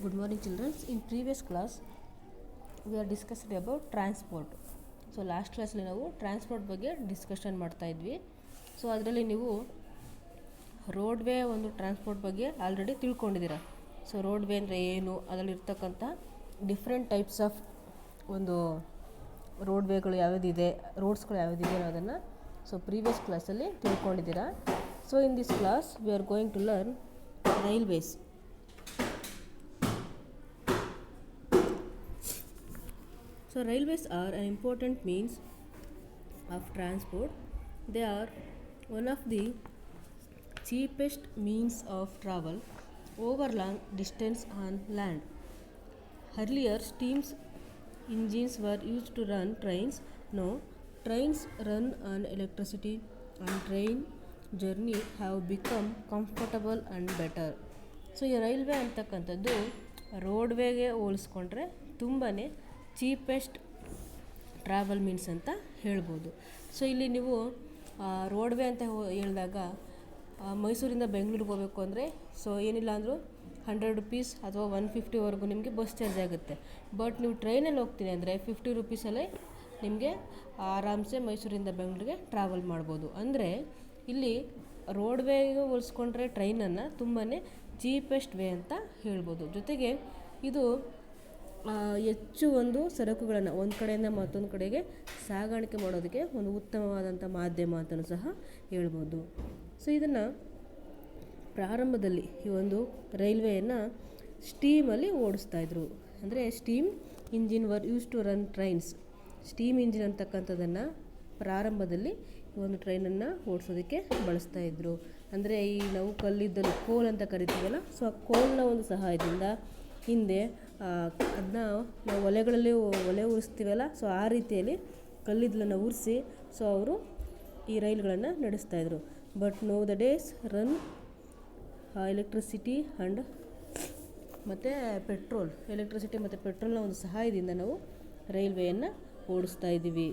Good morning, children. In previous class, we are discussing about transport. So last ಕ್ಲಾಸಲ್ಲಿ ನಾವು transport ಬಗ್ಗೆ discussion ಮಾಡ್ತಾ ಇದ್ವಿ. ಸೊ ಅದರಲ್ಲಿ ನೀವು ರೋಡ್ವೇ ಒಂದು ಟ್ರಾನ್ಸ್ಪೋರ್ಟ್ ಬಗ್ಗೆ ಆಲ್ರೆಡಿ ತಿಳ್ಕೊಂಡಿದ್ದೀರ. ಸೊ ರೋಡ್ವೇ ಅಂದರೆ ಏನು, ಅದರಲ್ಲಿರ್ತಕ್ಕಂಥ ಡಿಫ್ರೆಂಟ್ ಟೈಪ್ಸ್ ಆಫ್ ಒಂದು ರೋಡ್ವೇಗಳು ಯಾವುದಿದೆ, ರೋಡ್ಸ್ಗಳು ಯಾವುದಿದೆ ಅನ್ನೋದನ್ನು ಸೊ ಪ್ರೀವಿಯಸ್ ಕ್ಲಾಸಲ್ಲಿ ತಿಳ್ಕೊಂಡಿದ್ದೀರಾ. So in this class we are going to learn railways. So railways are an important means of transport. They are one of the cheapest means of travel over long distance on land. Earlier, steam engines were used to run trains. Now, trains run on electricity and train journey have become comfortable and better. So ಈ railway ಅಂತಕ್ಕಂಥದ್ದು ರೋಡ್ವೇಗೆ ಹೋಲಿಸ್ಕೊಂಡ್ರೆ ತುಂಬಾ cheapest travel means ಅಂತ ಹೇಳ್ಬೋದು. So ಇಲ್ಲಿ ನೀವು ರೋಡ್ವೇ ಅಂತ ಹೇಳಿದಾಗ ಮೈಸೂರಿಂದ ಬೆಂಗಳೂರಿಗೆ ಹೋಗಬೇಕು ಅಂದರೆ ಸೊ ಏನಿಲ್ಲ ಅಂದರೂ 100 ರುಪೀಸ್ ಅಥವಾ 150ವರೆಗೂ ನಿಮಗೆ ಬಸ್ ಚಾರ್ಜ್ ಆಗುತ್ತೆ. ಬಟ್ ನೀವು ಟ್ರೈನಲ್ಲಿ ಹೋಗ್ತೀನಿ ಅಂದರೆ 50 ರುಪೀಸಲ್ಲೇ ನಿಮಗೆ ಆರಾಮ್ಸೆ ಮೈಸೂರಿಂದ ಬೆಂಗಳೂರಿಗೆ ಟ್ರಾವೆಲ್ ಮಾಡ್ಬೋದು. ಅಂದರೆ ಇಲ್ಲಿ ರೋಡ್ವೇಗೆ ಹೋಲಿಸ್ಕೊಂಡ್ರೆ ಟ್ರೈನನ್ನು ತುಂಬಾ ಚೀಪೆಸ್ಟ್ ವೇ ಅಂತ ಹೇಳ್ಬೋದು. ಜೊತೆಗೆ ಇದು ಹೆಚ್ಚು ಒಂದು ಸರಕುಗಳನ್ನು ಒಂದು ಕಡೆಯಿಂದ ಮತ್ತೊಂದು ಕಡೆಗೆ ಸಾಗಾಣಿಕೆ ಮಾಡೋದಕ್ಕೆ ಒಂದು ಉತ್ತಮವಾದಂಥ ಮಾಧ್ಯಮ ಅಂತಲೂ ಸಹ ಹೇಳ್ಬೋದು. ಸೊ ಇದನ್ನು ಪ್ರಾರಂಭದಲ್ಲಿ ಈ ಒಂದು ರೈಲ್ವೆಯನ್ನು ಸ್ಟೀಮಲ್ಲಿ ಓಡಿಸ್ತಾಯಿದ್ರು. ಅಂದರೆ steam engine were use to run trains. Steam engine ಅಂತಕ್ಕಂಥದ್ದನ್ನು ಪ್ರಾರಂಭದಲ್ಲಿ ಈ ಒಂದು ಟ್ರೈನನ್ನು ಓಡಿಸೋದಕ್ಕೆ ಬಳಸ್ತಾಯಿದ್ರು. ಅಂದರೆ ಈ ನಾವು ಕಲ್ಲಿದ್ದಲು ಕೋಲ್ ಅಂತ ಕರಿತೀವಲ್ಲ, ಸೊ ಆ ಕೋಲ್ನ ಒಂದು ಸಹಾಯದಿಂದ ಹಿಂದೆ ಅದನ್ನ ನಾವು ಒಲೆ ಉರಿಸ್ತೀವಲ್ಲ, ಸೊ ಆ ರೀತಿಯಲ್ಲಿ ಕಲ್ಲಿದ್ದಲನ್ನು ಉರಿಸಿ ಸೊ ಅವರು ಈ ರೈಲುಗಳನ್ನು ನಡೆಸ್ತಾಯಿದ್ರು. But nowadays run electricity and ಮತ್ತು ಎಲೆಕ್ಟ್ರಿಸಿಟಿ ಮತ್ತು ಪೆಟ್ರೋಲ್ನ ಒಂದು ಸಹಾಯದಿಂದ ನಾವು ರೈಲ್ವೆಯನ್ನು ಓಡಿಸ್ತಾ ಇದ್ದೀವಿ.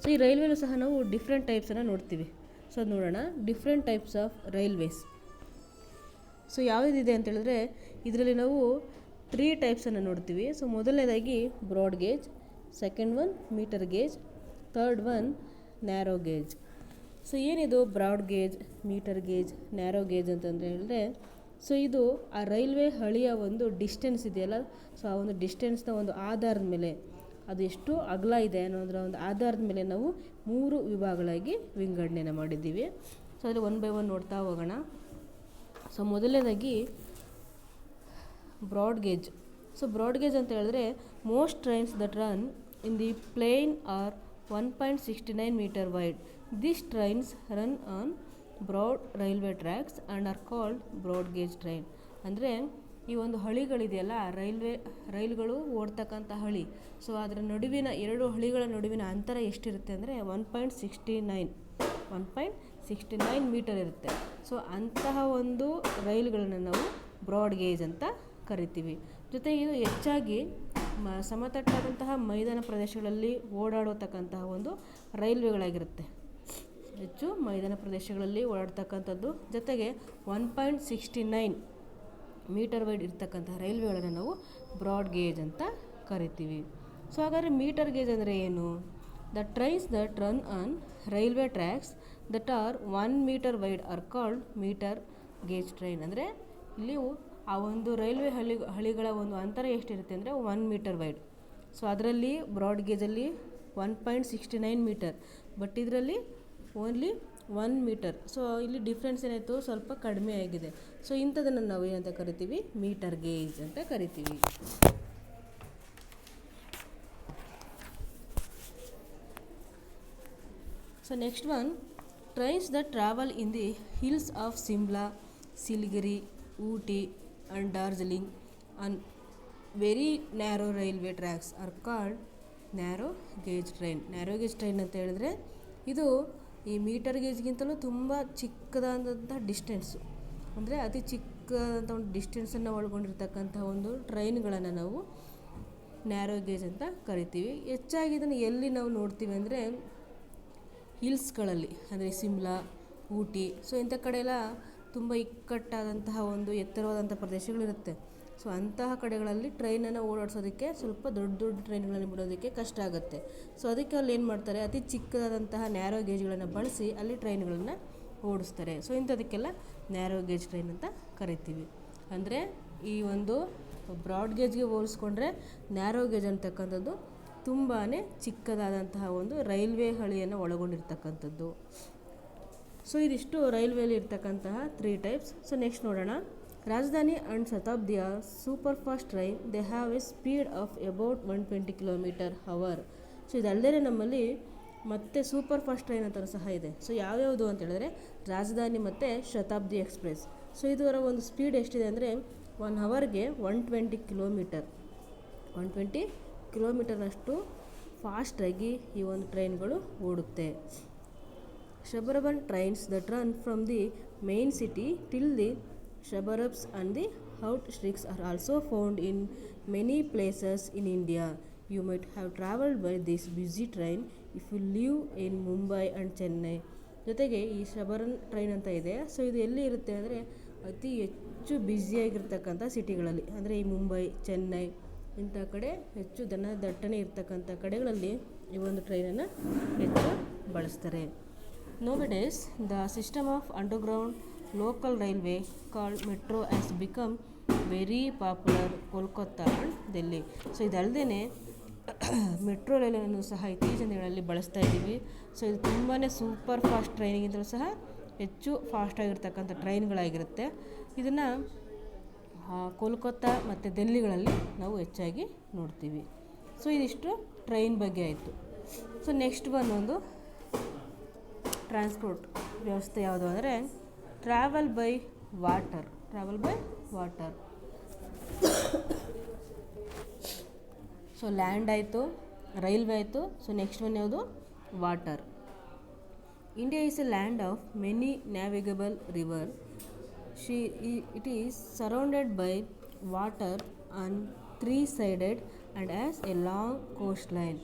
ಸೊ ಈ ರೈಲ್ವೆಲೂ ಸಹ ನಾವು ಡಿಫ್ರೆಂಟ್ ಟೈಪ್ಸನ್ನು ನೋಡ್ತೀವಿ. ಸೊ ಅದು ನೋಡೋಣ, different types of railways. So ಯಾವುದಿದೆ ಅಂತ ಹೇಳಿದ್ರೆ ಇದರಲ್ಲಿ ನಾವು 3 ಟೈಪ್ಸನ್ನು ನೋಡ್ತೀವಿ. ಸೊ ಮೊದಲನೇದಾಗಿ broad gauge, second one metre gauge, third one narrow gauge. So ಏನಿದು broad gauge, metre gauge, narrow gauge ಅಂತಂದರೆ ಹೇಳಿದ್ರೆ ಸೊ ಇದು ಆ ರೈಲ್ವೆ ಹಳಿಯ ಒಂದು ಡಿಸ್ಟೆನ್ಸ್ ಇದೆಯಲ್ಲ, ಸೊ ಆ ಒಂದು ಡಿಸ್ಟೆನ್ಸ್ನ ಒಂದು ಆಧಾರದ ಮೇಲೆ ಅದು ಎಷ್ಟು ಅಗಲ ಇದೆ ಅನ್ನೋದರ ಒಂದು ಆಧಾರದ ಮೇಲೆ ನಾವು 3 ವಿಭಾಗಗಳಾಗಿ ವಿಂಗಡಣೆನ ಮಾಡಿದ್ದೀವಿ. ಸೊ ಅದರಲ್ಲಿ 1 ಬೈ 1 ನೋಡ್ತಾ ಹೋಗೋಣ. ಸೊ ಮೊದಲನೇದಾಗಿ broad gauge. So broad gauge ಅಂತ ಹೇಳಿದ್ರೆ most trains that run in the plain are 1.69 metre wide. This trains run on broad railway tracks and are called broad gauge train. ಅಂದರೆ ಈ ಒಂದು ಹಳಿಗಳಿದೆಯಲ್ಲ, ರೈಲುಗಳು ಓಡ್ತಕ್ಕಂಥ ಹಳಿ, ಸೊ ಅದರ ನಡುವಿನ 2 ಹಳಿಗಳ ನಡುವಿನ ಅಂತರ ಎಷ್ಟಿರುತ್ತೆ ಅಂದರೆ 1.69 ಮೀಟರ್ ಇರುತ್ತೆ. ಸೊ ಅಂತಹ ಒಂದು ರೈಲುಗಳನ್ನು ನಾವು ಬ್ರಾಡ್ ಗೇಜ್ ಅಂತ ಕರಿತೀವಿ. ಜೊತೆಗೆ ಇದು ಹೆಚ್ಚಾಗಿ ಸಮತಟ್ಟಾದಂತಹ ಮೈದಾನ ಪ್ರದೇಶಗಳಲ್ಲಿ ಓಡಾಡತಕ್ಕಂತಹ ಒಂದು ರೈಲ್ವೆಗಳಾಗಿರುತ್ತೆ. ಹೆಚ್ಚು ಮೈದಾನ ಪ್ರದೇಶಗಳಲ್ಲಿ ಓಡಾಡ್ತಕ್ಕಂಥದ್ದು. ಜೊತೆಗೆ 1.69 ಮೀಟರ್ ವೈಡ್ ಇರ್ತಕ್ಕಂಥ ರೈಲ್ವೆಗಳನ್ನು ನಾವು ಬ್ರಾಡ್ ಗೇಜ್ ಅಂತ ಕರಿತೀವಿ. ಸೊ ಹಾಗಾದರೆ ಮೀಟರ್ ಗೇಜ್ ಅಂದರೆ ಏನು? The trains that run on railway tracks that are 1 metre wide are called metre gauge train. ಅಂದರೆ ಇಲ್ಲಿ ಆ ಒಂದು ರೈಲ್ವೆ ಹಳಿಗಳ ಒಂದು ಅಂತರ ಎಷ್ಟಿರುತ್ತೆ ಅಂದರೆ 1 ಮೀಟರ್ ವೈಡ್. ಸೊ ಅದರಲ್ಲಿ ಬ್ರಾಡ್ ಗೇಜಲ್ಲಿ 1.69 ಮೀಟರ್, ಬಟ್ ಇದರಲ್ಲಿ ಓನ್ಲಿ 1 ಮೀಟರ್. ಸೊ ಇಲ್ಲಿ ಡಿಫ್ರೆನ್ಸ್ ಏನಾಯಿತು, ಸ್ವಲ್ಪ ಕಡಿಮೆ ಆಗಿದೆ. ಸೊ ಇಂಥದನ್ನು ನಾವು ಏನಂತ ಕರಿತೀವಿ, ಮೀಟರ್ ಗೇಜ್ ಅಂತ ಕರಿತೀವಿ. So next one, trains that travel in the hills of Simla, Siliguri, Ooty and Darjeeling on very narrow railway tracks are called narrow gauge train. Narrow gauge train ಅಂತ ಹೇಳಿದ್ರೆ ಇದು ಈ ಮೀಟರ್ ಗೇಜ್ಗಿಂತಲೂ ತುಂಬ ಚಿಕ್ಕದಾದಂಥ ಡಿಸ್ಟೆನ್ಸು, ಅಂದರೆ ಅತಿ ಚಿಕ್ಕದಾದಂಥ ಒಂದು ಡಿಸ್ಟೆನ್ಸನ್ನು ಒಳಗೊಂಡಿರ್ತಕ್ಕಂಥ ಒಂದು ಟ್ರೈನ್ಗಳನ್ನು ನಾವು ನ್ಯಾರೋ ಗೇಜ್ ಅಂತ ಕರಿತೀವಿ. ಹೆಚ್ಚಾಗಿ ಇದನ್ನು ಎಲ್ಲಿ ನಾವು ನೋಡ್ತೀವಿ ಅಂದರೆ ಹಿಲ್ಸ್ಗಳಲ್ಲಿ, ಅಂದರೆ ಸಿಮ್ಲಾ, ಊಟಿ, ಸೊ ಇಂಥ ಕಡೆ ಎಲ್ಲ ತುಂಬ ಇಕ್ಕಟ್ಟಾದಂತಹ ಒಂದು ಎತ್ತರವಾದಂಥ ಪ್ರದೇಶಗಳಿರುತ್ತೆ. ಸೊ ಅಂತಹ ಕಡೆಗಳಲ್ಲಿ ಟ್ರೈನನ್ನು ಓಡಾಡಿಸೋದಕ್ಕೆ ಸ್ವಲ್ಪ ದೊಡ್ಡ ದೊಡ್ಡ ಟ್ರೈನ್ಗಳನ್ನು ಬಿಡೋದಕ್ಕೆ ಕಷ್ಟ ಆಗುತ್ತೆ. ಸೊ ಅದಕ್ಕೆ ಅಲ್ಲಿ ಏನು ಮಾಡ್ತಾರೆ, ಅತಿ ಚಿಕ್ಕದಾದಂತಹ ನ್ಯಾರೋ ಗೇಜ್ಗಳನ್ನು ಬಳಸಿ ಅಲ್ಲಿ ಟ್ರೈನ್ಗಳನ್ನು ಓಡಿಸ್ತಾರೆ. ಸೊ ಇಂಥದಕ್ಕೆಲ್ಲ ನ್ಯಾರೋ ಗೇಜ್ ಟ್ರೈನ್ ಅಂತ ಕರಿತೀವಿ. ಅಂದರೆ ಈ ಒಂದು ಬ್ರಾಡ್ ಗೇಜ್ಗೆ ಹೋಲಿಸ್ಕೊಂಡ್ರೆ ನ್ಯಾರೋ ಗೇಜ್ ಅಂತಕ್ಕಂಥದ್ದು ತುಂಬಾ ಚಿಕ್ಕದಾದಂತಹ ಒಂದು ರೈಲ್ವೆ ಹಳಿಯನ್ನು ಒಳಗೊಂಡಿರ್ತಕ್ಕಂಥದ್ದು. ಸೊ ಇದಿಷ್ಟು ರೈಲ್ವೇಲಿ ಇರ್ತಕ್ಕಂತಹ 3 ಟೈಪ್ಸ್. ಸೊ ನೆಕ್ಸ್ಟ್ ನೋಡೋಣ. ರಾಜಧಾನಿ ಆ್ಯಂಡ್ ಶತಾಬ್ದಿಯ super fast train they have a speed of about 120 km/h. So ಇದಲ್ಲದೆ ನಮ್ಮಲ್ಲಿ ಮತ್ತು ಸೂಪರ್ ಫಾಸ್ಟ್ ಟ್ರೈನ್ ಅಂತ ಸಹ ಇದೆ. ಸೊ ಯಾವ್ಯಾವುದು ಅಂತ ಹೇಳಿದ್ರೆ ರಾಜಧಾನಿ ಮತ್ತು ಶತಾಬ್ದಿ ಎಕ್ಸ್ಪ್ರೆಸ್. ಸೊ ಇದರ ಒಂದು ಸ್ಪೀಡ್ ಎಷ್ಟಿದೆ ಅಂದರೆ 1 ಅವರ್ಗೆ 120 ಕಿಲೋಮೀಟರ್ 120 ಕಿಲೋಮೀಟರ್ನಷ್ಟು ಫಾಸ್ಟಾಗಿ ಈ ಒಂದು ಟ್ರೈನ್ಗಳು ಓಡುತ್ತೆ. Suburban trains that run from the main city till the suburbs and the outskirts are also found in many places in India. You might have traveled by this busy train if you live in Mumbai and Chennai. ಜೊತೆಗೆ ಈ ಶಬರನ್ train ಅಂತ ಇದೆ. So ಇದು ಎಲ್ಲಿ ಇರುತ್ತೆ ಅಂದರೆ ಅತಿ ಹೆಚ್ಚು ಬ್ಯುಸಿಯಾಗಿರ್ತಕ್ಕಂಥ ಸಿಟಿಗಳಲ್ಲಿ, ಅಂದರೆ ಈ ಮುಂಬೈ, ಚೆನ್ನೈ ಇಂಥ ಕಡೆ ಹೆಚ್ಚು ದಟ್ಟಣೆ ಇರ್ತಕ್ಕಂಥ ಕಡೆಗಳಲ್ಲಿ ಈ ಒಂದು ಟ್ರೈನನ್ನು ಹೆಚ್ಚು ಬಳಸ್ತಾರೆ. Nowadays, the system of underground local railway called metro has become very popular Kolkata and Delhi. So ಇದಲ್ಲದೆ ಮೆಟ್ರೋ ರೈಲನ್ನು ಸಹ ಇತ್ತೀಚಿನ ದಿನಗಳಲ್ಲಿ ಬಳಸ್ತಾ ಇದ್ದೀವಿ. ಸೊ ಇದು ತುಂಬಾ ಸೂಪರ್ ಫಾಸ್ಟ್ ಟ್ರೈನಿಗಿಂತಲೂ ಸಹ ಹೆಚ್ಚು ಫಾಸ್ಟಾಗಿರ್ತಕ್ಕಂಥ ಟ್ರೈನ್ಗಳಾಗಿರುತ್ತೆ. ಇದನ್ನು ಕೋಲ್ಕತ್ತಾ ಮತ್ತು ದಿಲ್ಲಿಗಳಲ್ಲಿ ನಾವು ಹೆಚ್ಚಾಗಿ ನೋಡ್ತೀವಿ. ಸೊ ಇದಿಷ್ಟು ಟ್ರೈನ್ ಬಗ್ಗೆ ಆಯಿತು. ಸೊ ನೆಕ್ಸ್ಟ್ ಒಂದು ಟ್ರಾನ್ಸ್ಪೋರ್ಟ್ ವ್ಯವಸ್ಥೆ ಯಾವುದು ಅಂದರೆ travel by water. So land ಆಯಿತು, ರೈಲ್ವೆ ಆಯಿತು. ಸೊ ನೆಕ್ಸ್ಟ್ ಒನ್ ಯಾವುದು, water. India is a land of many navigable river. It is surrounded by water on 3 sided and as a long coastline.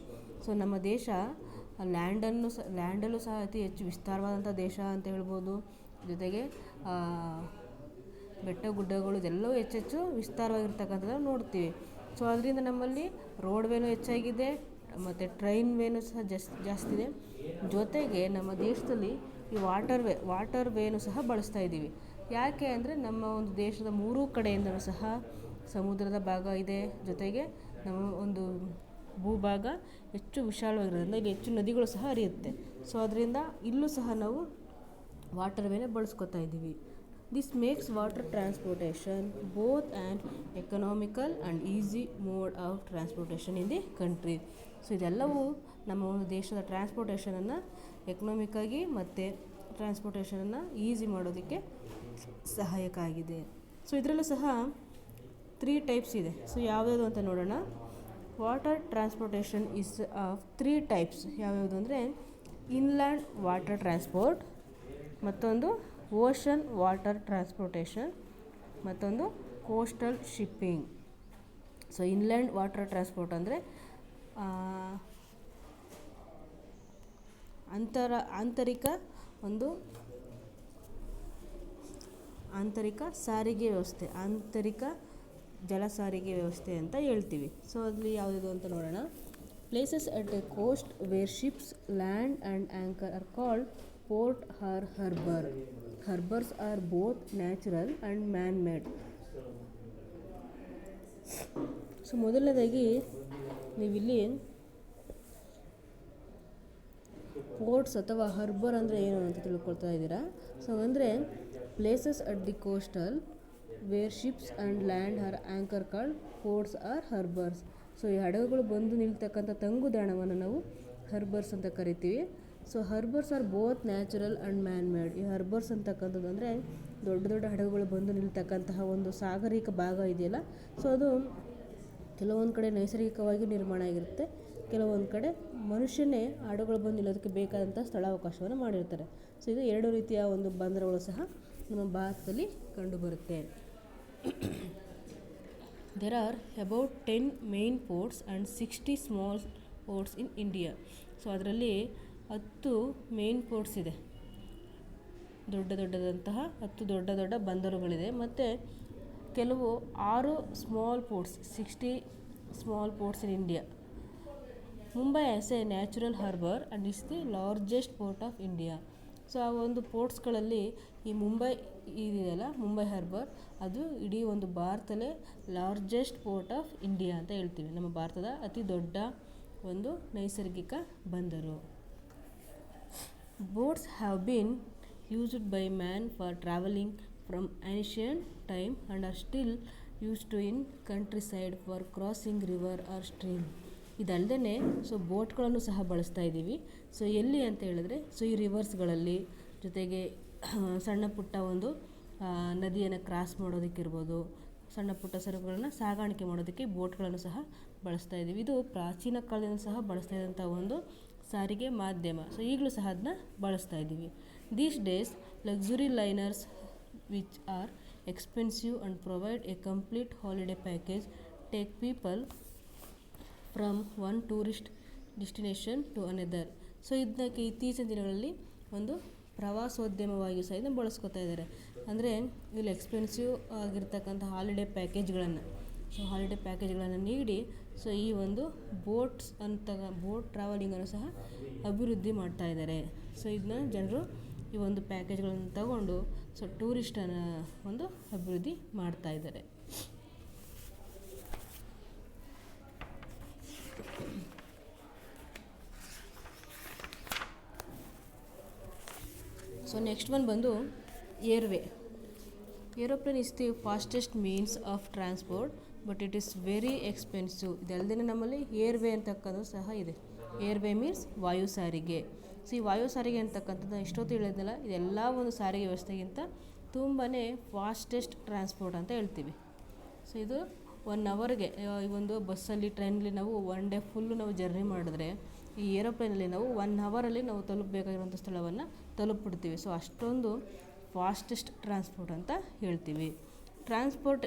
So ನಮ್ಮ ದೇಶ ಲ್ಯಾಂಡಲ್ಲೂ ಸಹ ಅತಿ ಹೆಚ್ಚು ವಿಸ್ತಾರವಾದಂಥ ದೇಶ ಅಂತ ಹೇಳ್ಬೋದು. ಜೊತೆಗೆ ಬೆಟ್ಟ ಗುಡ್ಡಗಳು ಇದೆಲ್ಲವೂ ಹೆಚ್ಚೆಚ್ಚು ವಿಸ್ತಾರವಾಗಿರ್ತಕ್ಕಂಥದ್ದು ನೋಡ್ತೀವಿ. ಸೊ ಅದರಿಂದ ನಮ್ಮಲ್ಲಿ ರೋಡ್ ವೇನು ಹೆಚ್ಚಾಗಿದೆ ಮತ್ತು ಟ್ರೈನ್ ವೇನು ಸಹ ಜಾಸ್ತಿ ಇದೆ. ಜೊತೆಗೆ ನಮ್ಮ ದೇಶದಲ್ಲಿ ಈ ವಾಟರ್ ವೇನು ಸಹ ಬಳಸ್ತಾ ಇದ್ದೀವಿ. ಯಾಕೆ ಅಂದರೆ ನಮ್ಮ ಒಂದು ದೇಶದ 3 ಕಡೆಯಿಂದಲೂ ಸಹ ಸಮುದ್ರದ ಭಾಗ ಇದೆ. ಜೊತೆಗೆ ನಮ್ಮ ಒಂದು ಭೂಭಾಗ ಹೆಚ್ಚು ವಿಶಾಲವಾಗಿರೋದ್ರಿಂದ ಇಲ್ಲಿ ಹೆಚ್ಚು ನದಿಗಳು ಸಹ ಹರಿಯುತ್ತೆ. ಸೊ ಅದರಿಂದ ಇಲ್ಲೂ ಸಹ ನಾವು ವಾಟರ್ ವೇನೇ ಬಳಸ್ಕೊತಾ ಇದ್ದೀವಿ. This makes water transportation both and economical and easy mode of transportation in the country. So ಇದೆಲ್ಲವೂ ನಮ್ಮ ಒಂದು ದೇಶದ ಟ್ರಾನ್ಸ್ಪೋರ್ಟೇಷನನ್ನು ಎಕನಾಮಿಕ್ಕಾಗಿ ಮತ್ತು ಟ್ರಾನ್ಸ್ಪೋರ್ಟೇಷನನ್ನು ಈಸಿ ಮಾಡೋದಕ್ಕೆ ಸಹಾಯಕ ಆಗಿದೆ. ಸೊ ಇದರಲ್ಲೂ ಸಹ 3 ಟೈಪ್ಸ್ ಇದೆ. ಸೊ ಯಾವ್ಯಾವುದು ಅಂತ ನೋಡೋಣ. Water transportation is of 3 types. ಯಾವ್ಯಾವುದು ಅಂದರೆ ಇನ್ಲ್ಯಾಂಡ್ ವಾಟರ್ ಟ್ರಾನ್ಸ್ಪೋರ್ಟ್, ಮತ್ತೊಂದು ಓಷನ್ ವಾಟರ್ ಟ್ರಾನ್ಸ್ಪೋರ್ಟೇಷನ್, ಮತ್ತೊಂದು coastal shipping. So inland water transport ಅಂದರೆ ಆಂತರಿಕ ಸಾರಿಗೆ ವ್ಯವಸ್ಥೆ, ಆಂತರಿಕ ಜಲ ಸಾರಿಗೆ ವ್ಯವಸ್ಥೆ ಅಂತ ಹೇಳ್ತೀವಿ. ಸೊ ಅಲ್ಲಿ ಯಾವುದಿದು ಅಂತ ನೋಡೋಣ. Places at a coast where ships land and anchor are called port or harbour. Harbours are both natural and man made. So ಮೊದಲನೇದಾಗಿ ನೀವಿಲ್ಲಿ ಪೋರ್ಟ್ಸ್ ಅಥವಾ ಹರ್ಬರ್ ಅಂದರೆ ಏನು ಅಂತ ತಿಳ್ಕೊಳ್ತಾ ಇದ್ದೀರಾ. ಸೊ ಅಂದರೆ places at the coastal where ships and land are anchor called ports are harbours. So ಈ ಹಡಗುಗಳು ಬಂದು ನಿಲ್ತಕ್ಕಂಥ ತಂಗುದಾಣವನ್ನು ನಾವು ಹರ್ಬರ್ಸ್ ಅಂತ ಕರಿತೀವಿ. So harbours are both natural and man made. ಈ ಹರ್ಬರ್ಸ್ ಅಂತಕ್ಕಂಥದ್ದು ಅಂದರೆ ದೊಡ್ಡ ದೊಡ್ಡ ಹಡಗುಗಳು ಬಂದು ನಿಲ್ತಕ್ಕಂತಹ ಒಂದು ಸಾಗರಿಕ ಭಾಗ ಇದೆಯಲ್ಲ, ಸೊ ಅದು ಕೆಲವೊಂದು ಕಡೆ ನೈಸರ್ಗಿಕವಾಗಿ ನಿರ್ಮಾಣ ಆಗಿರುತ್ತೆ, ಕೆಲವೊಂದು ಕಡೆ ಮನುಷ್ಯನೇ ಹಡಗುಗಳು ಬಂದು ನಿಲ್ಲೋದಕ್ಕೆ ಬೇಕಾದಂಥ ಸ್ಥಳಾವಕಾಶವನ್ನು ಮಾಡಿರ್ತಾರೆ. ಸೊ ಇದು 2 ರೀತಿಯ ಒಂದು ಬಂದರುಗಳು ಸಹ ನಮ್ಮ ಭಾರತದಲ್ಲಿ ಕಂಡುಬರುತ್ತೆ. There are about 10 main ports and 60 small ports in India. So ಅದರಲ್ಲಿ 10 ಮೇನ್ ಪೋರ್ಟ್ಸ್ ಇದೆ, ದೊಡ್ಡದಂತಹ 10 ದೊಡ್ಡ ಬಂದರುಗಳಿದೆ, ಮತ್ತು ಕೆಲವು 6 small ports 60 small ports in India. Mumbai as a natural harbour and is the largest port of India. So ಆ ಒಂದು ಪೋರ್ಟ್ಸ್ಗಳಲ್ಲಿ ಈ ಮುಂಬೈ ಇದೆಯಲ್ಲ, Mumbai harbour, ಅದು ಇಡೀ ಒಂದು ಭಾರತದಲ್ಲೇ ಲಾರ್ಜೆಸ್ಟ್ ಪೋರ್ಟ್ ಆಫ್ ಇಂಡಿಯಾ ಅಂತ ಹೇಳ್ತೀವಿ. ನಮ್ಮ ಭಾರತದ ಅತಿ ದೊಡ್ಡ ಒಂದು ನೈಸರ್ಗಿಕ ಬಂದರು. Boats have been used by man for travelling from ancient time and are still used to in countryside for crossing river or stream. ಇದಲ್ಲದೆ ಸೊ ಬೋಟ್ಗಳನ್ನು ಸಹ ಬಳಸ್ತಾ ಇದ್ದೀವಿ. ಸೊ ಎಲ್ಲಿ ಅಂತ ಹೇಳಿದ್ರೆ, ಸೊ ಈ ರಿವರ್ಸ್ಗಳಲ್ಲಿ, ಜೊತೆಗೆ ಸಣ್ಣ ಪುಟ್ಟ ಒಂದು ನದಿಯನ್ನು ಕ್ರಾಸ್ ಮಾಡೋದಕ್ಕಿರ್ಬೋದು, ಸಣ್ಣ ಪುಟ್ಟ ಸರಕುಗಳನ್ನು ಸಾಗಾಣಿಕೆ ಮಾಡೋದಕ್ಕೆ ಬೋಟ್ಗಳನ್ನು ಸಹ ಬಳಸ್ತಾ ಇದ್ದೀವಿ. ಇದು ಪ್ರಾಚೀನ ಕಾಲದಿಂದ ಸಹ ಬಳಸ್ತಾ ಇದ್ದಂಥ ಒಂದು ಸಾರಿಗೆ ಮಾಧ್ಯಮ. ಸೊ ಈಗಲೂ ಸಹ ಅದನ್ನ ಬಳಸ್ತಾ ಇದ್ದೀವಿ. These days luxury liners which are expensive and provide a complete holiday package take people from one tourist destination to another. So ಇದಕ್ಕೆ ಇತ್ತೀಚಿನ ದಿನಗಳಲ್ಲಿ ಒಂದು ಪ್ರವಾಸೋದ್ಯಮವಾಗಿ ಸಹ ಇದನ್ನು ಬಳಸ್ಕೊತಾ ಇದ್ದಾರೆ. ಅಂದರೆ ಇಲ್ಲಿ ಎಕ್ಸ್ಪೆನ್ಸಿವ್ ಆಗಿರ್ತಕ್ಕಂಥ ಹಾಲಿಡೇ ಪ್ಯಾಕೇಜ್ಗಳನ್ನು ನೀಡಿ ಸೊ ಈ ಒಂದು ಬೋಟ್ ಟ್ರಾವೆಲಿಂಗನ್ನು ಸಹ ಅಭಿವೃದ್ಧಿ ಮಾಡ್ತಾ ಇದ್ದಾರೆ. ಸೊ ಇದನ್ನ ಜನರು ಈ ಒಂದು ಪ್ಯಾಕೇಜ್ಗಳನ್ನು ತಗೊಂಡು ಸೊ ಟೂರಿಸ್ಟನ್ನು ಒಂದು ಅಭಿವೃದ್ಧಿ ಮಾಡ್ತಾ ಇದ್ದಾರೆ. ಸೊ ನೆಕ್ಸ್ಟ್ ಒನ್ ಬಂದು airway. Aeroplane is the fastest means of transport but it is very expensive. ಇದಲ್ಲದೆ ನಮ್ಮಲ್ಲಿ ಏರ್ವೇ ಅಂತಕ್ಕಂಥದ್ದು ಸಹ ಇದೆ. ಏರ್ವೇ ಮೀನ್ಸ್ ವಾಯು ಸಾರಿಗೆ. ಸೊ ಈ ವಾಯು ಸಾರಿಗೆ ಅಂತಕ್ಕಂಥದ್ದು ಇಷ್ಟೊತ್ತು ಹೇಳಿದ್ನಲ್ಲ, ಇದೆಲ್ಲ ಒಂದು ಸಾರಿಗೆ ವ್ಯವಸ್ಥೆಗಿಂತ ತುಂಬಾ ಫಾಸ್ಟೆಸ್ಟ್ ಟ್ರಾನ್ಸ್ಪೋರ್ಟ್ ಅಂತ ಹೇಳ್ತೀವಿ. ಸೊ ಇದು 1 ಅವರ್ಗೆ ಈ ಒಂದು ಬಸ್ಸಲ್ಲಿ, ಟ್ರೈನಲ್ಲಿ ನಾವು 1 ಡೇ ಫುಲ್ಲು ನಾವು ಜರ್ನಿ ಮಾಡಿದ್ರೆ, ಈ ಏರೋಪ್ಲೇನಲ್ಲಿ ನಾವು 1 ಅವರಲ್ಲಿ ನಾವು ತಲುಪಬೇಕಾಗಿರುವಂಥ ಸ್ಥಳವನ್ನು ತಲುಪಿಬಿಡ್ತೀವಿ. ಸೊ ಅಷ್ಟೊಂದು ಫಾಸ್ಟೆಸ್ಟ್ ಟ್ರಾನ್ಸ್ಪೋರ್ಟ್ ಅಂತ ಹೇಳ್ತೀವಿ. Transport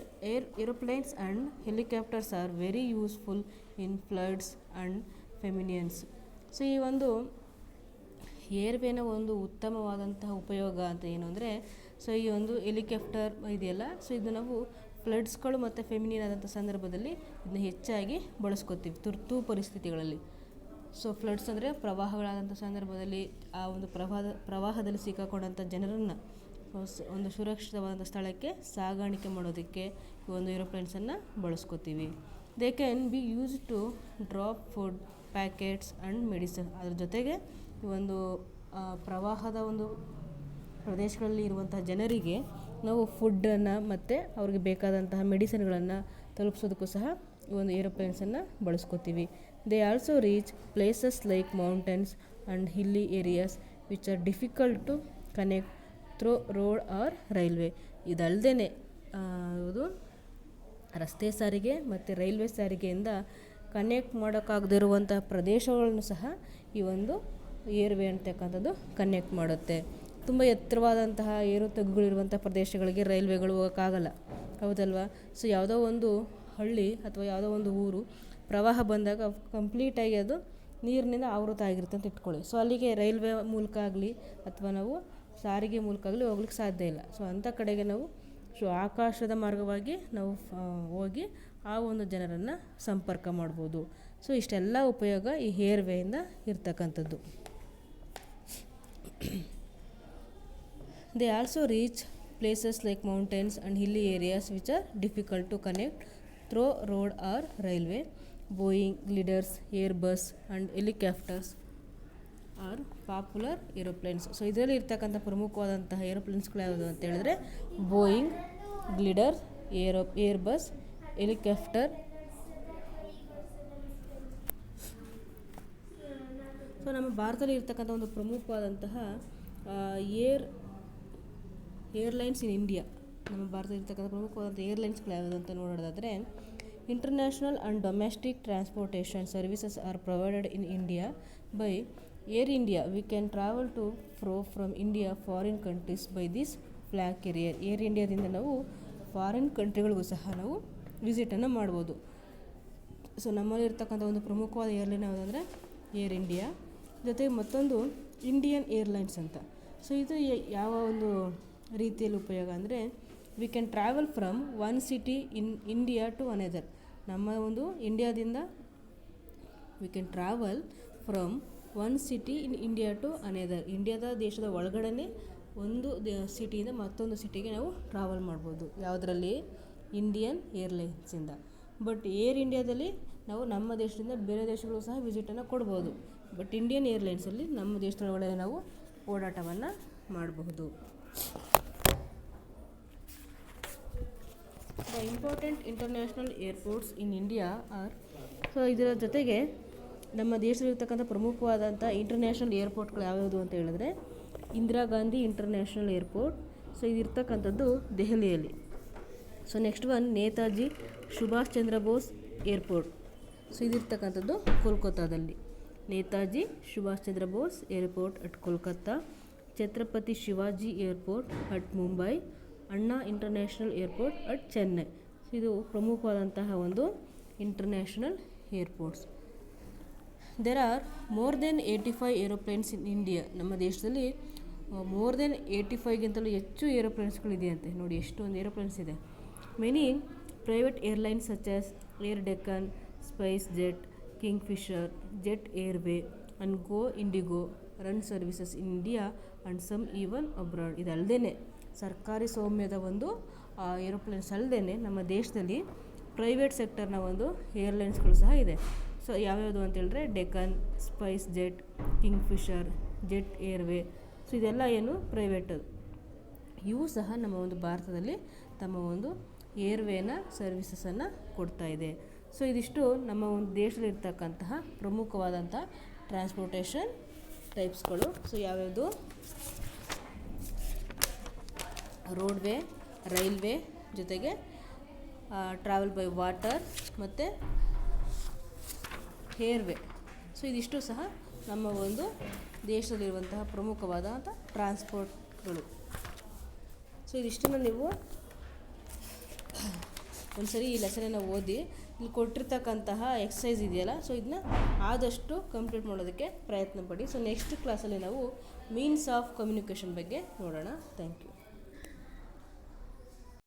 aeroplanes and helicopters are very useful in floods and famines. So ಈ ಒಂದು ಏರ್ವೇನ ಒಂದು ಉತ್ತಮವಾದಂತಹ ಉಪಯೋಗ ಅಂತ ಏನು ಅಂದರೆ, ಸೊ ಈ ಒಂದು ಹೆಲಿಕಾಪ್ಟರ್ ಇದೆಯಲ್ಲ, ಸೊ ಇದು ನಾವು ಫ್ಲಡ್ಸ್ಗಳು ಮತ್ತು ಫೆಮಿನಿಯನ್ ಆದಂಥ ಸಂದರ್ಭದಲ್ಲಿ ಇದನ್ನ ಹೆಚ್ಚಾಗಿ ಬಳಸ್ಕೊತೀವಿ ತುರ್ತು ಪರಿಸ್ಥಿತಿಗಳಲ್ಲಿ. ಸೊ ಫ್ಲಡ್ಸ್ ಅಂದರೆ ಪ್ರವಾಹಗಳಾದಂಥ ಸಂದರ್ಭದಲ್ಲಿ ಆ ಒಂದು ಪ್ರವಾಹದಲ್ಲಿ ಸಿಕ್ಕಾಕೊಂಡಂಥ ಜನರನ್ನು ಒಂದು ಸುರಕ್ಷಿತವಾದಂಥ ಸ್ಥಳಕ್ಕೆ ಸಾಗಾಣಿಕೆ ಮಾಡೋದಕ್ಕೆ ಈ ಒಂದು ಏರೋಪ್ಲೇನ್ಸನ್ನು ಬಳಸ್ಕೊತೀವಿ. They can be use to drop food packets and medicine. ಅದ್ರ ಜೊತೆಗೆ ಈ ಒಂದು ಪ್ರವಾಹದ ಒಂದು ಪ್ರದೇಶಗಳಲ್ಲಿ ಇರುವಂತಹ ಜನರಿಗೆ ನಾವು ಫುಡ್ಡನ್ನು ಮತ್ತು ಅವ್ರಿಗೆ ಬೇಕಾದಂತಹ ಮೆಡಿಸಿನ್ಗಳನ್ನು ತಲುಪಿಸೋದಕ್ಕೂ ಸಹ ಈ ಒಂದು ಏರೋಪ್ಲೇನ್ಸನ್ನು ಬಳಸ್ಕೊತೀವಿ. They also reach places like mountains and hilly areas which are difficult to connect through road or railway. ಇದಲ್ಲದೆ ಇದು ರಸ್ತೆ ಸಾರಿಗೆ ಮತ್ತು ರೈಲ್ವೆ ಸಾರಿಗೆಯಿಂದ ಕನೆಕ್ಟ್ ಮಾಡೋಕ್ಕಾಗದಿರುವಂಥ ಪ್ರದೇಶಗಳನ್ನು ಸಹ ಈ ಒಂದು ಏರ್ವೇ ಅಂತಕ್ಕಂಥದ್ದು ಕನೆಕ್ಟ್ ಮಾಡುತ್ತೆ. ತುಂಬ ಎತ್ತರವಾದಂತಹ ಏರು ತಗ್ಗುಗಳಿರುವಂಥ ಪ್ರದೇಶಗಳಿಗೆ ರೈಲ್ವೆಗಳು ಹೋಗೋಕ್ಕಾಗಲ್ಲ, ಹೌದಲ್ವಾ? ಸೊ ಯಾವುದೋ ಒಂದು ಹಳ್ಳಿ ಅಥವಾ ಯಾವುದೋ ಒಂದು ಊರು ಪ್ರವಾಹ ಬಂದಾಗ ಕಂಪ್ಲೀಟಾಗಿ ಅದು ನೀರಿನಿಂದ ಆವೃತ ಆಗಿರುತ್ತೆ ಅಂತ ಇಟ್ಕೊಳ್ಳಿ. ಸೊ ಅಲ್ಲಿಗೆ ರೈಲ್ವೆ ಮೂಲಕ ಆಗಲಿ ಅಥವಾ ನಾವು ಸಾರಿಗೆ ಮೂಲಕ ಆಗಲಿ ಹೋಗ್ಲಿಕ್ಕೆ ಸಾಧ್ಯ ಇಲ್ಲ. ಸೊ ಅಂಥ ಕಡೆಗೆ ನಾವು ಆಕಾಶದ ಮಾರ್ಗವಾಗಿ ನಾವು ಹೋಗಿ ಆ ಒಂದು ಜನರನ್ನು ಸಂಪರ್ಕ ಮಾಡ್ಬೋದು. ಸೊ ಇಷ್ಟೆಲ್ಲ ಉಪಯೋಗ ಈ ಏರ್ವೇಯಿಂದ ಇರ್ತಕ್ಕಂಥದ್ದು. They also reach places like mountains and hilly areas which are difficult to connect through road or railway. Boeing, gliders, Airbus and helicopters are popular aeroplanes. So ಇದರಲ್ಲಿ ಇರ್ತಕ್ಕಂಥ ಪ್ರಮುಖವಾದಂತಹ ಏರೋಪ್ಲೇನ್ಸ್ಗಳು ಯಾವುದು ಅಂತ ಹೇಳಿದ್ರೆ ಬೋಯಿಂಗ್, ಗ್ಲಿಡರ್, ಏರ್ಬಸ್, ಹೆಲಿಕಾಪ್ಟರ್. ಸೊ ನಮ್ಮ ಭಾರತದಲ್ಲಿ ಇರ್ತಕ್ಕಂಥ ಒಂದು ಪ್ರಮುಖವಾದಂತಹ ಏರ್ಲೈನ್ಸ್ ಇನ್ ಇಂಡಿಯಾ. ನಮ್ಮ ಭಾರತದಲ್ಲಿ ಇರ್ತಕ್ಕಂಥ ಪ್ರಮುಖವಾದಂಥ ಏರ್ಲೈನ್ಸ್ಗಳು ಯಾವುದು ಅಂತ ನೋಡೋದಾದರೆ, international and domestic transportation services are provided in India by Air India. We can travel to from India foreign countries by this flag carrier. Air ಇಂಡಿಯಾದಿಂದ ನಾವು ಫಾರಿನ್ ಕಂಟ್ರಿಗಳಿಗೂ ಸಹ ನಾವು ವಿಸಿಟನ್ನು ಮಾಡ್ಬೋದು. ಸೊ ನಮ್ಮಲ್ಲಿ ಇರ್ತಕ್ಕಂಥ ಒಂದು ಪ್ರಮುಖವಾದ ಏರ್ಲೈನ್ ಯಾವುದಂದರೆ ಏರ್ ಇಂಡಿಯಾ. ಜೊತೆಗೆ ಮತ್ತೊಂದು ಇಂಡಿಯನ್ ಏರ್ಲೈನ್ಸ್ ಅಂತ. ಸೊ ಇದು ಯಾವ ಒಂದು ರೀತಿಯಲ್ಲಿ ಉಪಯೋಗ ಅಂದರೆ, we can travel from one city in India to another. ನಮ್ಮ ಒಂದು ಇಂಡಿಯಾದಿಂದ we can travel from one city in India to another. ಇಂಡಿಯಾದ ದೇಶದ ಒಳಗಡೆ ಒಂದು ಸಿಟಿಯಿಂದ ಮತ್ತೊಂದು ಸಿಟಿಗೆ ನಾವು ಟ್ರಾವೆಲ್ ಮಾಡ್ಬೋದು. ಯಾವುದರಲ್ಲಿ? ಇಂಡಿಯನ್ ಏರ್ಲೈನ್ಸಿಂದ. ಬಟ್ ಏರ್ ಇಂಡಿಯಾದಲ್ಲಿ ನಾವು ನಮ್ಮ ದೇಶದಿಂದ ಬೇರೆ ದೇಶಗಳು ಸಹ ವಿಸಿಟನ್ನು ಕೊಡ್ಬೋದು. ಬಟ್ ಇಂಡಿಯನ್ ಏರ್ಲೈನ್ಸಲ್ಲಿ ನಮ್ಮ ದೇಶದೊಳಗಡೆ ನಾವು ಓಡಾಟವನ್ನು ಮಾಡಬಹುದು. The important international airports in India are. So ಇದರ ಜೊತೆಗೆ ನಮ್ಮ ದೇಶದಲ್ಲಿರ್ತಕ್ಕಂಥ ಪ್ರಮುಖವಾದಂಥ ಇಂಟರ್ನ್ಯಾಷನಲ್ ಏರ್ಪೋರ್ಟ್ಗಳು ಯಾವ್ಯಾವುದು ಅಂತ ಹೇಳಿದ್ರೆ, Indira Gandhi international airport. So ಇದಿರ್ತಕ್ಕಂಥದ್ದು ದೆಹಲಿಯಲ್ಲಿ. So next one Netaji Subhash Chandra Bose airport. So ಇದಿರ್ತಕ್ಕಂಥದ್ದು ಕೋಲ್ಕತ್ತಾದಲ್ಲಿ. Netaji Subhash Chandra Bose airport at Kolkata. Chhatrapati Shivaji airport at Mumbai. Anna international airport at Chennai. ಇದು ಪ್ರಮುಖವಾದಂತಹ ಒಂದು international airports. There are more than 85 aeroplanes in India. ನಮ್ಮ ದೇಶದಲ್ಲಿ ಮೋರ್ ದೆನ್ 85ಗಿಂತಲೂ ಹೆಚ್ಚು ಏರೋಪ್ಲೇನ್ಸ್ಗಳಿದೆಯಂತೆ. ನೋಡಿ ಎಷ್ಟೊಂದು ಏರೋಪ್ಲೇನ್ಸ್ ಇದೆ. Many private airlines such as air Deccan, SpiceJet, Kingfisher, Jet Airway and Go IndiGo run services in India and some even abroad. ಇದಲ್ಲದೆ ಸರ್ಕಾರಿ ಸ್ವಾಮ್ಯದ ಒಂದು ಏರೋಪ್ಲೇನ್ಸ್ ಅಲ್ಲದೆ ನಮ್ಮ ದೇಶದಲ್ಲಿ ಪ್ರೈವೇಟ್ ಸೆಕ್ಟರ್ನ ಒಂದು ಏರ್ಲೈನ್ಸ್ಗಳು ಸಹ ಇದೆ. ಸೊ ಯಾವ್ಯಾವುದು ಅಂತ ಹೇಳಿದ್ರೆ Deccan, SpiceJet, Kingfisher, Jet airway. So ಇದೆಲ್ಲ ಏನು ಪ್ರೈವೇಟು. ಇವು ಸಹ ನಮ್ಮ ಒಂದು ಭಾರತದಲ್ಲಿ ತಮ್ಮ ಒಂದು ಏರ್ವೇನ ಸರ್ವಿಸಸನ್ನು ಕೊಡ್ತಾ ಇದೆ. ಸೊ ಇದಿಷ್ಟು ನಮ್ಮ ಒಂದು ದೇಶದಲ್ಲಿರ್ತಕ್ಕಂತಹ ಪ್ರಮುಖವಾದಂಥ ಟ್ರಾನ್ಸ್ಪೋರ್ಟೇಷನ್ ಟೈಪ್ಸ್ಗಳು. ಸೊ ಯಾವ್ಯಾವುದು? ರೋಡ್ವೇ, ರೈಲ್ವೇ, ಜೊತೆಗೆ ಟ್ರಾವೆಲ್ ಬೈ ವಾಟರ್ ಮತ್ತು ಏರ್ವೇ. ಸೊ ಇದಿಷ್ಟು ಸಹ ನಮ್ಮ ಒಂದು ದೇಶದಲ್ಲಿರುವಂತಹ ಪ್ರಮುಖವಾದಂಥ ಟ್ರಾನ್ಸ್ಪೋರ್ಟ್ಗಳು. ಸೊ ಇದಿಷ್ಟನ್ನು ನೀವು ಒಂದ್ಸರಿ ಈ ಲೆಸನನ್ನು ಓದಿ ಇಲ್ಲಿ ಕೊಟ್ಟಿರ್ತಕ್ಕಂತಹ ಎಕ್ಸಸೈಸ್ ಇದೆಯಲ್ಲ, ಸೊ ಇದನ್ನ ಆದಷ್ಟು ಕಂಪ್ಲೀಟ್ ಮಾಡೋದಕ್ಕೆ ಪ್ರಯತ್ನ ಪಡಿ. ಸೊ ನೆಕ್ಸ್ಟ್ ಕ್ಲಾಸಲ್ಲಿ ನಾವು ಮೀನ್ಸ್ ಆಫ್ ಕಮ್ಯುನಿಕೇಷನ್ ಬಗ್ಗೆ ನೋಡೋಣ. Thank you.